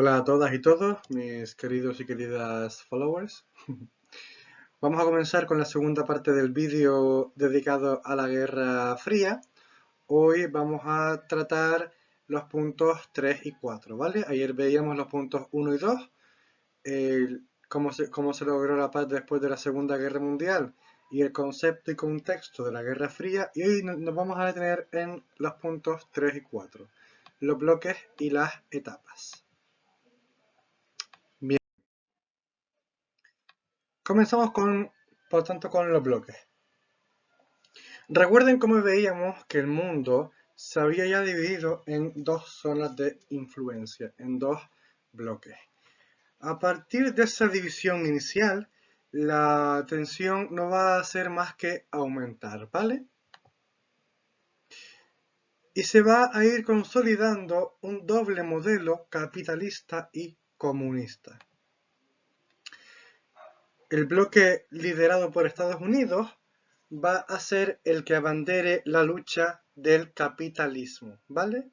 Hola a todas y todos, mis queridos y queridas followers. Vamos a comenzar con la segunda parte del vídeo dedicado a la Guerra Fría. Hoy vamos a tratar los puntos 3 y 4, ¿vale? Ayer veíamos los puntos 1 y 2, cómo se logró la paz después de la Segunda Guerra Mundial y el concepto y contexto de la Guerra Fría. Y hoy nos vamos a detener en los puntos 3 y 4, los bloques y las etapas. Bien. Comenzamos por tanto, con los bloques. Recuerden cómo veíamos que el mundo se había ya dividido en dos zonas de influencia, en dos bloques. A partir de esa división inicial, la tensión no va a hacer más que aumentar, ¿vale? Y se va a ir consolidando un doble modelo capitalista y comunista. El bloque liderado por Estados Unidos va a ser el que abandere la lucha del capitalismo, ¿vale?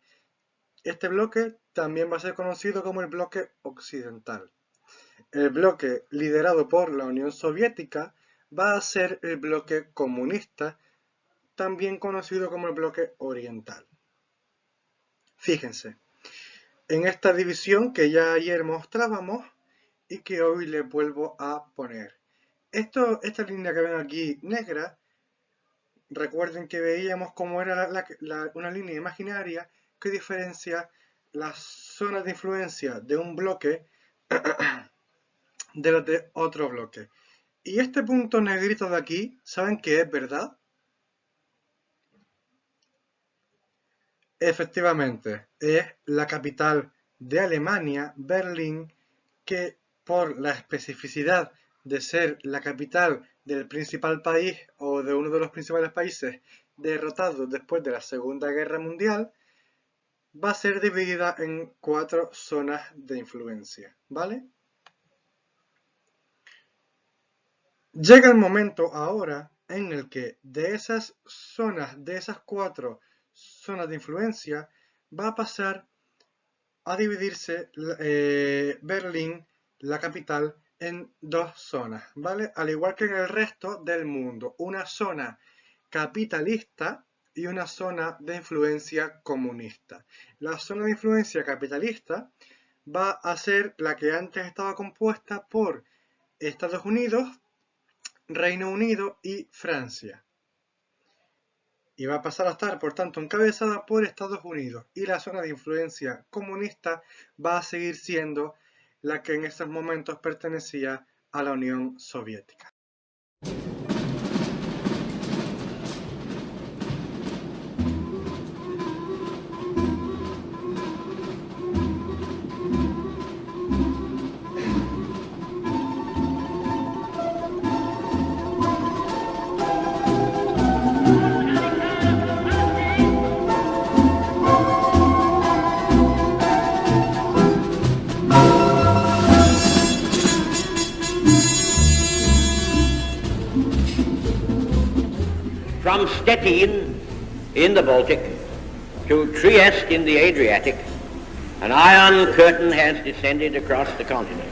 Este bloque también va a ser conocido como el bloque occidental. El bloque liderado por la Unión Soviética va a ser el bloque comunista, también conocido como el bloque oriental. Fíjense, en esta división que ya ayer mostrábamos y que hoy les vuelvo a poner. Esta línea que ven aquí negra, recuerden que veíamos cómo era una línea imaginaria que diferencia las zonas de influencia de un bloque de los de otro bloque. Y este punto negrito de aquí, ¿saben qué es verdad? Efectivamente, es la capital de Alemania, Berlín, que por la especificidad de ser la capital del principal país o de uno de los principales países derrotados después de la Segunda Guerra Mundial, va a ser dividida en 4 zonas de influencia, ¿vale? Llega el momento ahora en el que de esas zonas, de esas 4 zonas de influencia, va a pasar a dividirse Berlín, la capital, en 2 zonas, ¿vale? Al igual que en el resto del mundo, una zona capitalista y una zona de influencia comunista. La zona de influencia capitalista va a ser la que antes estaba compuesta por Estados Unidos, Reino Unido y Francia. Y va a pasar a estar, por tanto, encabezada por Estados Unidos. Y la zona de influencia comunista va a seguir siendo la que en estos momentos pertenecía a la Unión Soviética. From Stettin in the Baltic to Trieste in the Adriatic, an iron curtain has descended across the continent.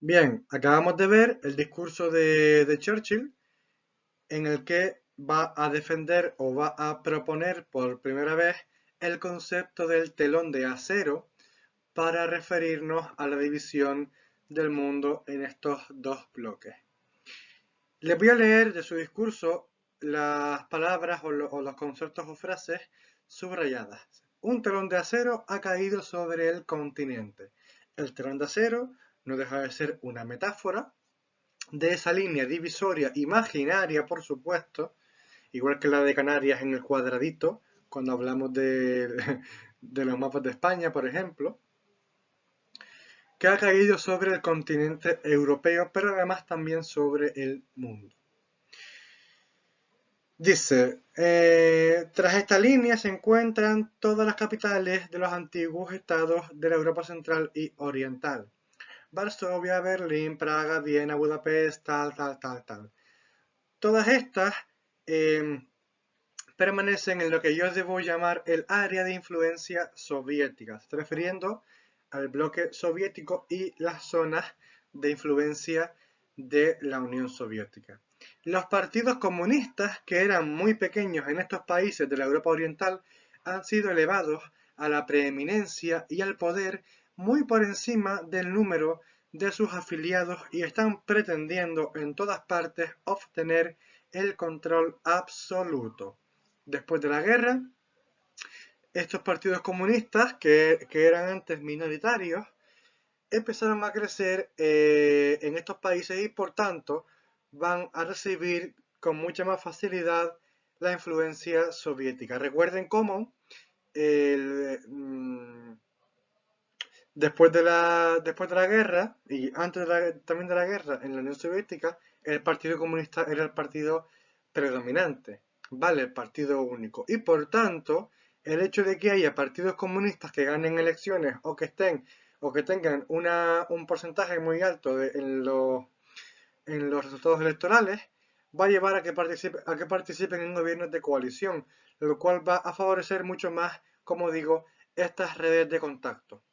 Bien, acabamos de ver el discurso de Churchill en el que va a defender o va a proponer por primera vez el concepto del telón de acero para referirnos a la división del mundo en estos dos bloques. Les voy a leer de su discurso las palabras o los conceptos o frases subrayadas. Un telón de acero ha caído sobre el continente. El telón de acero no deja de ser una metáfora de esa línea divisoria imaginaria, por supuesto, igual que la de Canarias en el cuadradito, cuando hablamos de los mapas de España, por ejemplo, que ha caído sobre el continente europeo, pero además también sobre el mundo. Dice, tras esta línea se encuentran todas las capitales de los antiguos estados de la Europa Central y Oriental. Varsovia, Berlín, Praga, Viena, Budapest, tal. Todas estas permanecen en lo que yo debo llamar el área de influencia soviética. Se está refiriendo al bloque soviético y las zonas de influencia de la Unión Soviética. Los partidos comunistas, que eran muy pequeños en estos países de la Europa Oriental, han sido elevados a la preeminencia y al poder muy por encima del número de sus afiliados y están pretendiendo en todas partes obtener el control absoluto. Después de la guerra, estos partidos comunistas, que eran antes minoritarios, empezaron a crecer en estos países y por tanto van a recibir con mucha más facilidad la influencia soviética. Recuerden cómo después de la guerra y antes también de la guerra en la Unión Soviética, el Partido Comunista era el partido predominante, ¿vale? El partido único. Y por tanto, el hecho de que haya partidos comunistas que ganen elecciones o que tengan un porcentaje muy alto en los resultados electorales, va a llevar a que participen en gobiernos de coalición, lo cual va a favorecer mucho más, como digo, estas redes de contacto.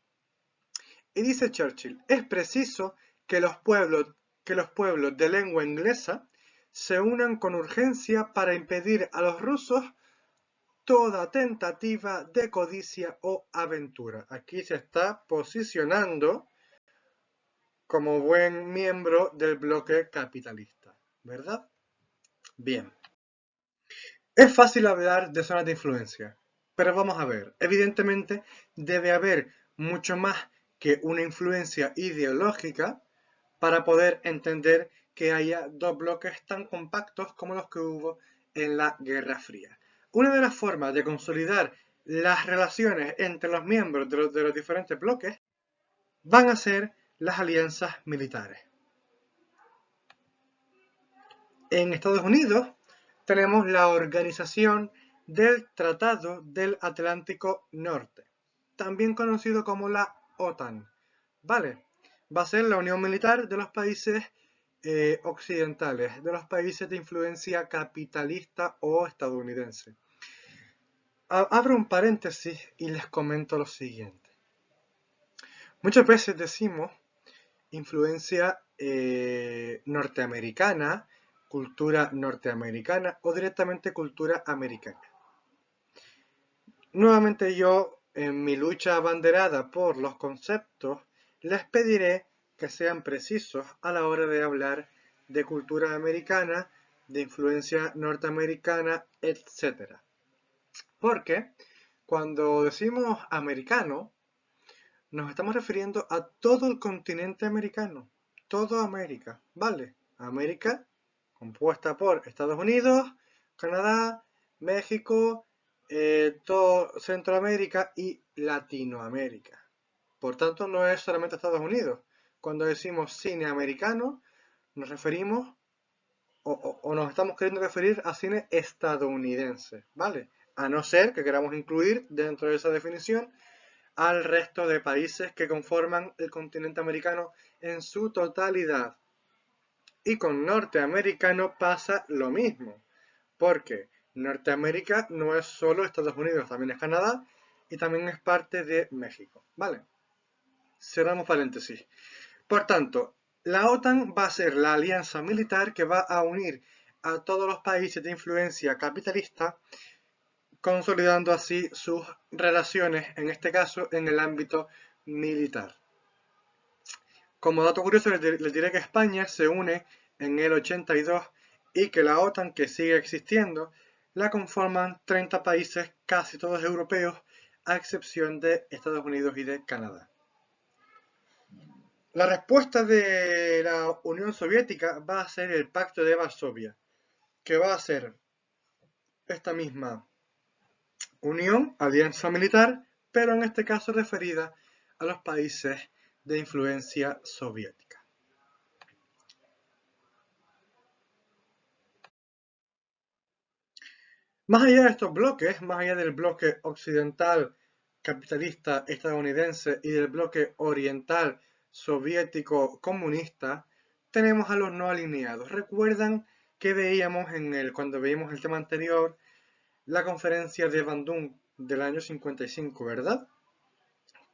Y dice Churchill, es preciso que los pueblos de lengua inglesa se unan con urgencia para impedir a los rusos toda tentativa de codicia o aventura. Aquí se está posicionando como buen miembro del bloque capitalista, ¿verdad? Bien. Es fácil hablar de zonas de influencia, pero vamos a ver, evidentemente debe haber mucho más que una influencia ideológica para poder entender que haya dos bloques tan compactos como los que hubo en la Guerra Fría. Una de las formas de consolidar las relaciones entre los miembros de los diferentes bloques van a ser las alianzas militares. En Estados Unidos tenemos la Organización del Tratado del Atlántico Norte, también conocido como la OTAN. ¿Vale? Va a ser la unión militar de los países occidentales, de los países de influencia capitalista o estadounidense. Abro un paréntesis y les comento lo siguiente. Muchas veces decimos influencia norteamericana, cultura norteamericana o directamente cultura americana. Nuevamente yo, en mi lucha abanderada por los conceptos, les pediré que sean precisos a la hora de hablar de cultura americana, de influencia norteamericana, etc. Porque cuando decimos americano, nos estamos refiriendo a todo el continente americano, toda América, ¿vale? América compuesta por Estados Unidos, Canadá, México, todo Centroamérica y Latinoamérica. Por tanto, no es solamente Estados Unidos. Cuando decimos cine americano, nos referimos o nos estamos queriendo referir a cine estadounidense, ¿vale? A no ser que queramos incluir dentro de esa definición al resto de países que conforman el continente americano en su totalidad. Y con norteamericano pasa lo mismo, porque Norteamérica no es solo Estados Unidos, también es Canadá y también es parte de México, ¿vale? Cerramos paréntesis. Por tanto, la OTAN va a ser la alianza militar que va a unir a todos los países de influencia capitalista, consolidando así sus relaciones, en este caso, en el ámbito militar. Como dato curioso les diré que España se une en el 82 y que la OTAN, que sigue existiendo, la conforman 30 países, casi todos europeos, a excepción de Estados Unidos y de Canadá. La respuesta de la Unión Soviética va a ser el Pacto de Varsovia, que va a ser esta misma unión, alianza militar, pero en este caso referida a los países de influencia soviética. Más allá de estos bloques, más allá del bloque occidental capitalista estadounidense y del bloque oriental soviético comunista, tenemos a los no alineados. ¿Recuerdan que veíamos cuando veíamos el tema anterior, la conferencia de Bandung del año 55, ¿verdad?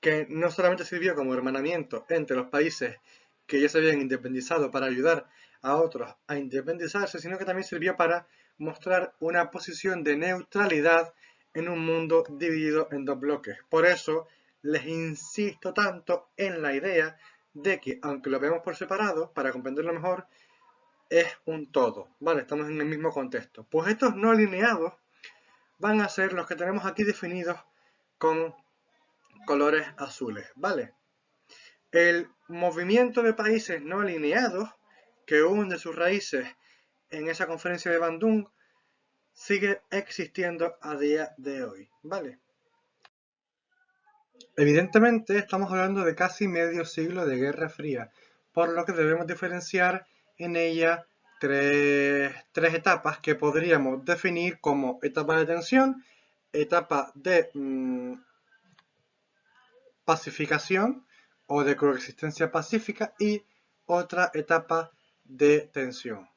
Que no solamente sirvió como hermanamiento entre los países que ya se habían independizado para ayudar a otros a independizarse, sino que también sirvió para mostrar una posición de neutralidad en un mundo dividido en dos bloques. Por eso les insisto tanto en la idea de que, aunque lo veamos por separado, para comprenderlo mejor, es un todo, ¿vale? Estamos en el mismo contexto. Pues estos no alineados van a ser los que tenemos aquí definidos con colores azules, ¿vale? El movimiento de países no alineados, que hunde sus raíces en esa conferencia de Bandung, sigue existiendo a día de hoy, ¿vale? Evidentemente estamos hablando de casi medio siglo de Guerra Fría, por lo que debemos diferenciar en ella tres etapas que podríamos definir como etapa de tensión, etapa de pacificación o de coexistencia pacífica y otra etapa de tensión.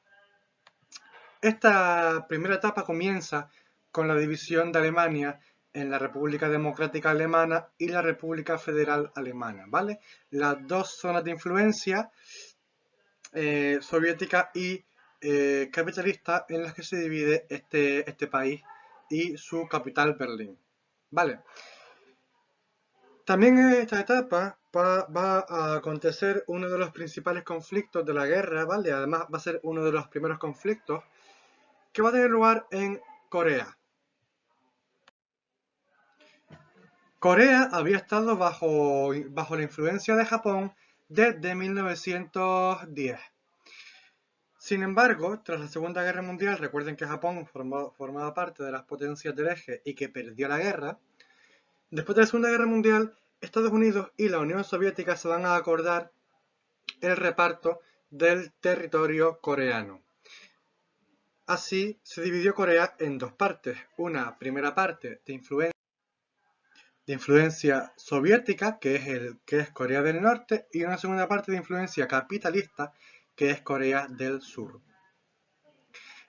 Esta primera etapa comienza con la división de Alemania en la República Democrática Alemana y la República Federal Alemana, ¿vale? Las dos zonas de influencia soviética y capitalista en las que se divide este país y su capital Berlín, ¿vale? También en esta etapa va a acontecer uno de los principales conflictos de la guerra, ¿vale? Además va a ser uno de los primeros conflictos que va a tener lugar en Corea. Corea había estado bajo la influencia de Japón desde 1910. Sin embargo, tras la Segunda Guerra Mundial, recuerden que Japón formaba parte de las potencias del eje y que perdió la guerra. Después de la Segunda Guerra Mundial, Estados Unidos y la Unión Soviética se van a acordar el reparto del territorio coreano. Así se dividió Corea en dos partes, una primera parte de influencia soviética, que es Corea del Norte, y una segunda parte de influencia capitalista, que es Corea del Sur.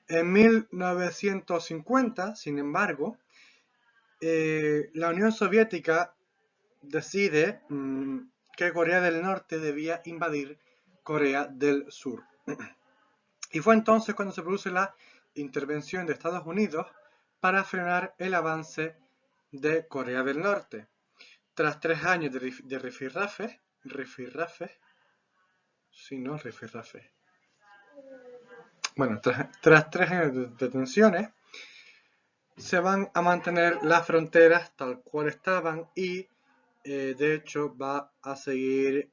En 1950, sin embargo, la Unión Soviética decide que Corea del Norte debía invadir Corea del Sur. Y fue entonces cuando se produce la intervención de Estados Unidos para frenar el avance de Corea del Norte. Tras 3 años de rifirrafes, bueno, tras 3 años de tensiones, se van a mantener las fronteras tal cual estaban y de hecho va a seguir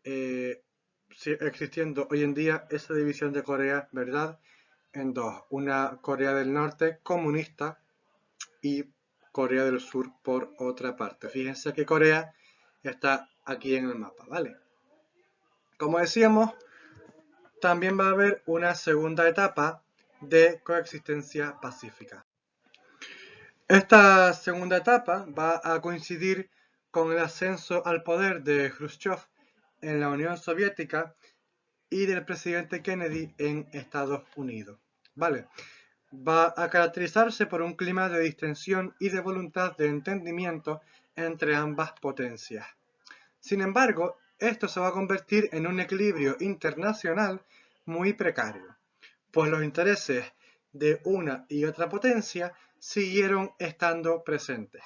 existiendo hoy en día esa división de Corea, ¿verdad? En dos, una Corea del Norte comunista y Corea del Sur por otra parte. Fíjense que Corea está aquí en el mapa, ¿vale? Como decíamos, también va a haber una segunda etapa de coexistencia pacífica. Esta segunda etapa va a coincidir con el ascenso al poder de Khrushchev en la Unión Soviética y del presidente Kennedy en Estados Unidos. ¿Vale? Va a caracterizarse por un clima de distensión y de voluntad de entendimiento entre ambas potencias. Sin embargo, esto se va a convertir en un equilibrio internacional muy precario, pues los intereses de una y otra potencia siguieron estando presentes.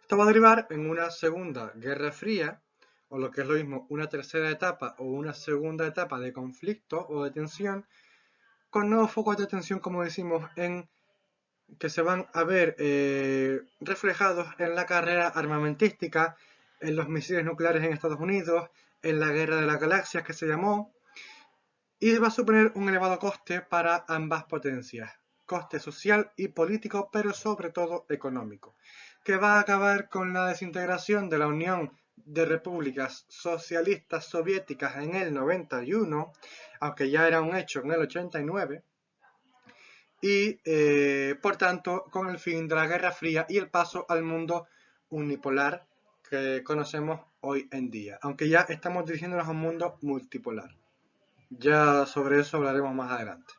Esto va a derivar en una segunda guerra fría o lo que es lo mismo, una tercera etapa o una segunda etapa de conflicto o de tensión, con nuevos focos de tensión, como decimos, que se van a ver reflejados en la carrera armamentística, en los misiles nucleares en Estados Unidos, en la guerra de las galaxias que se llamó, y va a suponer un elevado coste para ambas potencias, coste social y político, pero sobre todo económico, que va a acabar con la desintegración de la Unión de Repúblicas Socialistas Soviéticas en el 91, aunque ya era un hecho en el 89, y por tanto con el fin de la Guerra Fría y el paso al mundo unipolar que conocemos hoy en día, aunque ya estamos dirigiéndonos a un mundo multipolar. Ya sobre eso hablaremos más adelante.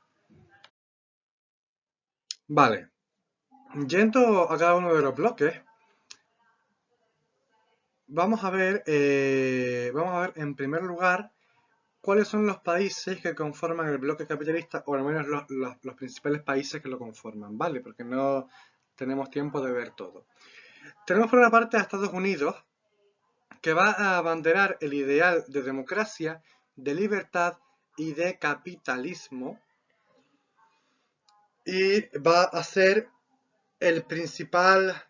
Vale, yendo a cada uno de los bloques, vamos a ver en primer lugar cuáles son los países que conforman el bloque capitalista, o al menos los principales países que lo conforman, ¿vale? Porque no tenemos tiempo de ver todo. Tenemos por una parte a Estados Unidos, que va a abanderar el ideal de democracia, de libertad y de capitalismo, y va a ser el principal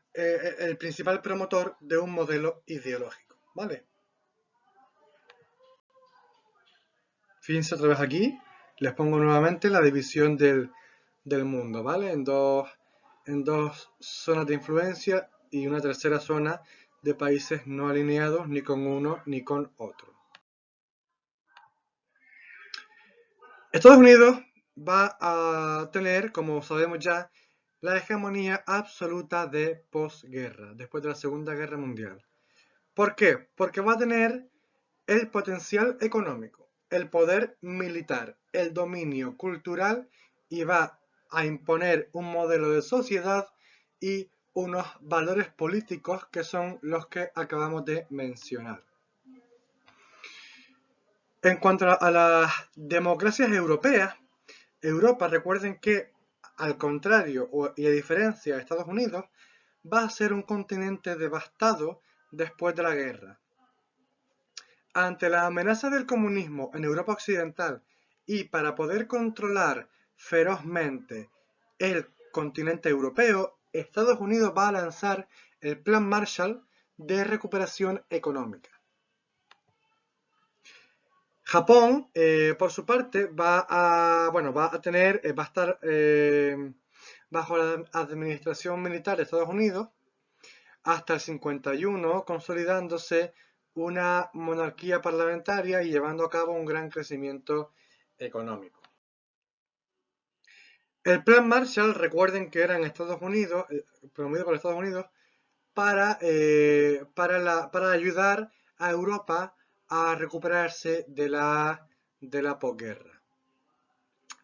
promotor de un modelo ideológico, ¿vale? Fíjense otra vez aquí, les pongo nuevamente la división del mundo, ¿vale? En dos zonas de influencia y una tercera zona de países no alineados ni con uno ni con otro. Estados Unidos va a tener, como sabemos ya, la hegemonía absoluta de posguerra, después de la Segunda Guerra Mundial. ¿Por qué? Porque va a tener el potencial económico, el poder militar, el dominio cultural, y va a imponer un modelo de sociedad y unos valores políticos que son los que acabamos de mencionar. En cuanto a las democracias europeas, Europa, recuerden que al contrario y a diferencia de Estados Unidos, va a ser un continente devastado después de la guerra. Ante la amenaza del comunismo en Europa Occidental y para poder controlar ferozmente el continente europeo, Estados Unidos va a lanzar el Plan Marshall de recuperación económica. Japón, por su parte, va a estar bajo la administración militar de Estados Unidos hasta el 51, consolidándose una monarquía parlamentaria y llevando a cabo un gran crecimiento económico. El Plan Marshall, recuerden que era en Estados Unidos, promovido por Estados Unidos, para ayudar a Europa a recuperarse de la posguerra.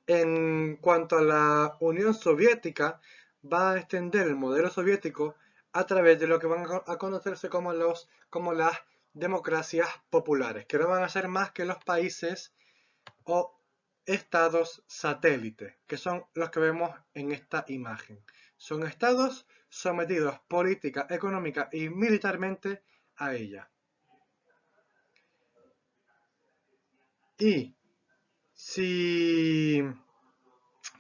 En cuanto a la Unión Soviética, va a extender el modelo soviético a través de lo que van a conocerse como las democracias populares, que no van a ser más que los países o estados satélites, que son los que vemos en esta imagen. Son estados sometidos política, económica y militarmente a ella. Y si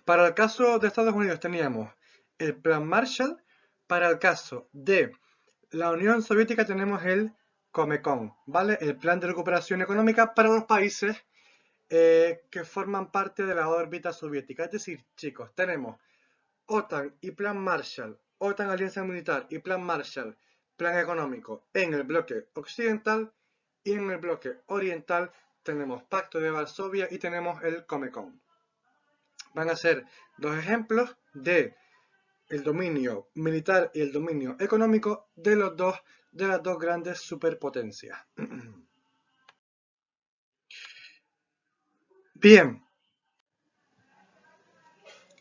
para el caso de Estados Unidos teníamos el Plan Marshall, para el caso de la Unión Soviética tenemos el Comecon, ¿vale? El Plan de Recuperación Económica para los países que forman parte de la órbita soviética. Es decir, chicos, tenemos OTAN y Plan Marshall, OTAN Alianza Militar y Plan Marshall, Plan Económico en el bloque occidental, y en el bloque oriental tenemos Pacto de Varsovia y tenemos el Comecon. Van a ser dos ejemplos de el dominio militar y el dominio económico de las dos grandes superpotencias. Bien,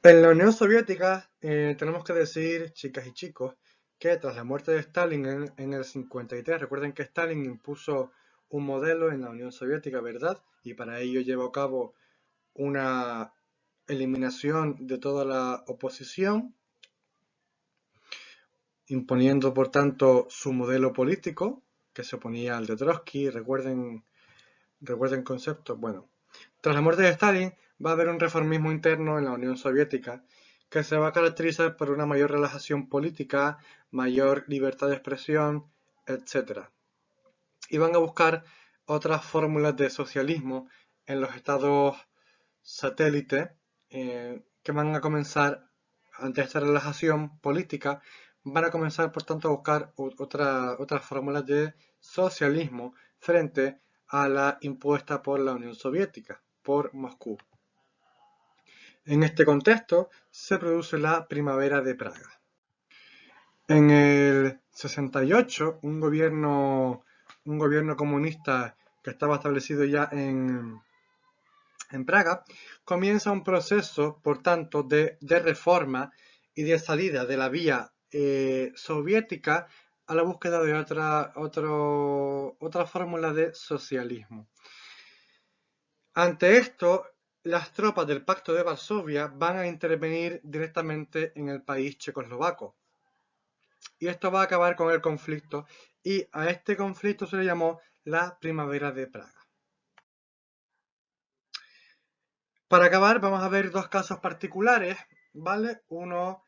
en la Unión Soviética tenemos que decir, chicas y chicos, que tras la muerte de Stalin en el 53, recuerden que Stalin impuso un modelo en la Unión Soviética, ¿verdad? Y para ello llevó a cabo una eliminación de toda la oposición, imponiendo por tanto su modelo político. que se oponía al de Trotsky. Recuerden conceptos. Bueno, tras la muerte de Stalin va a haber un reformismo interno en la Unión Soviética que se va a caracterizar por una mayor relajación política, mayor libertad de expresión, etc. Y van a buscar otras fórmulas de socialismo en los estados satélite que van a comenzar, ante esta relajación política, van a comenzar por tanto a buscar otras fórmulas de socialismo frente a la impuesta por la Unión Soviética, por Moscú. En este contexto se produce la Primavera de Praga. En el 68, un gobierno comunista que estaba establecido ya en Praga, comienza un proceso, por tanto, de reforma y de salida de la vía soviética a la búsqueda de otra fórmula de socialismo. Ante esto, las tropas del Pacto de Varsovia van a intervenir directamente en el país checoslovaco. Y esto va a acabar con el conflicto, y a este conflicto se le llamó la Primavera de Praga. Para acabar, vamos a ver dos casos particulares, ¿vale? Uno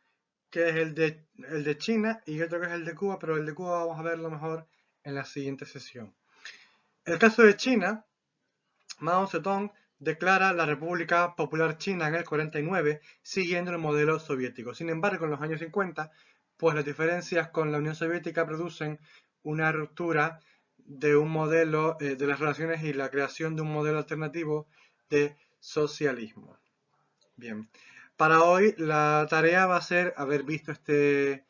que es el de China y otro que es el de Cuba, pero el de Cuba vamos a verlo mejor en la siguiente sesión. El caso de China, Mao Zedong declara la República Popular China en el 49, siguiendo el modelo soviético. Sin embargo, en los años 50, pues las diferencias con la Unión Soviética producen una ruptura de un modelo de las relaciones y la creación de un modelo alternativo de socialismo. Bien, para hoy la tarea va a ser haber visto este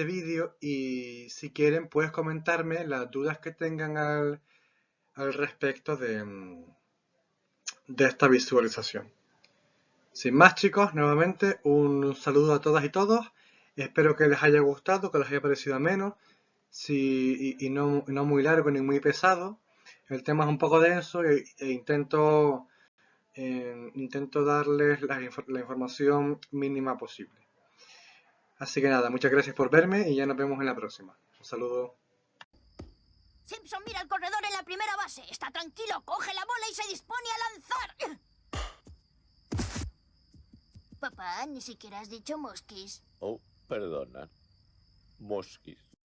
vídeo, y si quieren puedes comentarme las dudas que tengan al respecto de esta visualización. Sin más, chicos, nuevamente un saludo a todas y todos. Espero que les haya gustado, que les haya parecido ameno, y no muy largo ni muy pesado. El tema es un poco denso e intento darles la información mínima posible. Así que nada, muchas gracias por verme y ya nos vemos en la próxima. Un saludo. Simpson mira al corredor en la primera base. Está tranquilo, coge la bola y se dispone a lanzar. Papá, ni siquiera has dicho mosquis. Oh, perdona. Mosquis.